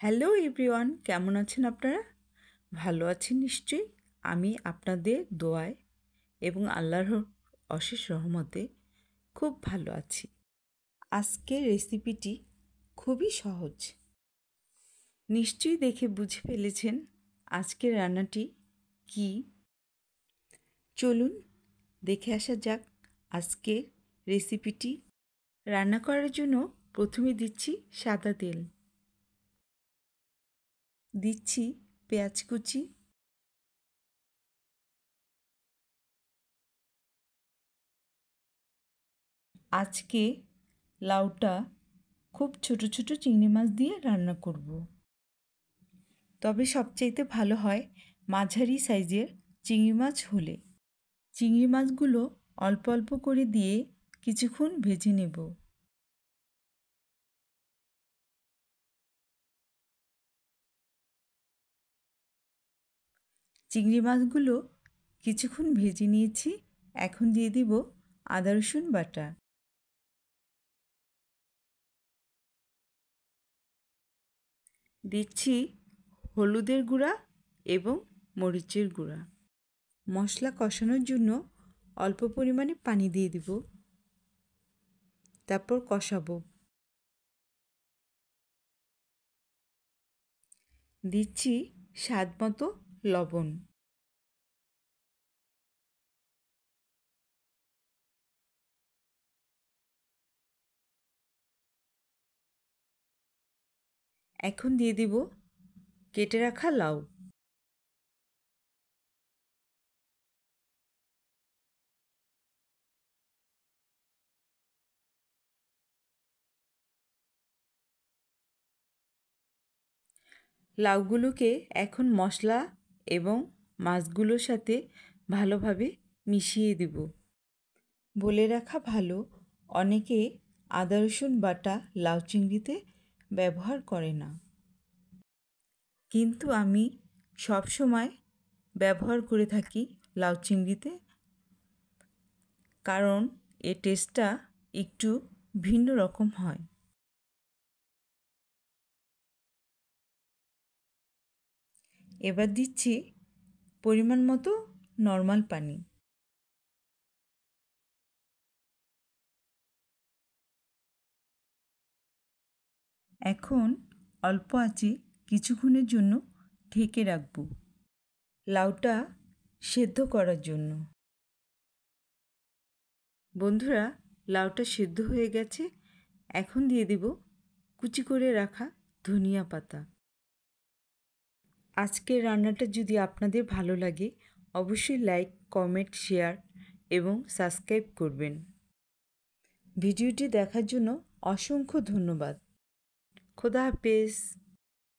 Hello everyone, কেমন আছেন আপনারা? ভালো আছেন নিশ্চয়ই। আমি আপনাদের দোয়ায় এবং আল্লাহর অশেষ রহমতে খুব ভালো আছি। আজকের রেসিপিটি খুবই সহজ। নিশ্চয়ই দেখে বুঝে ফেলেছেন আজকের রান্নাটি কি। চলুন দেখে আসা যাক আজকের রেসিপিটি। রান্না করার জন্য প্রথমে দিচ্ছি সাদা তেল, দিচ্ছি পেঁয়াজ কুচি, আজকে লাউটা খুব ছোট ছোট চিংড়ি মাছ দিয়ে রান্না করব। তবে সবচাইতে ভালো হয় মাঝারি সাইজের চিংড়ি মাছ হলে। চিংড়ি মাছগুলো অল্প অল্প করে দিয়ে কিছুক্ষণ ভেজে নেব। চিংড়ি মাছগুলো কিছুক্ষণ ভেজে নিয়েছি। এখন দিয়ে দিব আদা রসুন বাটা, দিচ্ছি হলুদের গুঁড়া এবং মরিচের গুঁড়া। মশলা কষানোর জন্য অল্প পরিমাণে পানি দিয়ে দিব, তারপর কষাবো। দিচ্ছি স্বাদ মতো লবণ, এখন দিয়ে দিব কেটে রাখা লাউ। লাউগুলোকে এখন মশলা এবং মাছগুলোর সাথে ভালোভাবে মিশিয়ে দেব। বলে রাখা ভালো, অনেকে আদা রসুন বাটা লাউ চিংড়িতে ব্যবহার করে না, কিন্তু আমি সবসময় ব্যবহার করে থাকি লাউ চিংড়িতে, কারণ এর টেস্টটা একটু ভিন্ন রকম হয়। এবার দিচ্ছি পরিমাণ মতো নর্মাল পানি। এখন অল্প আঁচে কিছুক্ষণের জন্য ঢেকে রাখব লাউটা সেদ্ধ করার জন্য। বন্ধুরা, লাউটা সেদ্ধ হয়ে গেছে। এখন দিয়ে দেব কুচি করে রাখা ধনিয়া পাতা। আজকের রান্নাটা যদি আপনাদের ভালো লাগে অবশ্যই লাইক, কমেন্ট, শেয়ার এবং সাবস্ক্রাইব করবেন। ভিডিওটি দেখার জন্য অসংখ্য ধন্যবাদ। খোদা হাফেজ।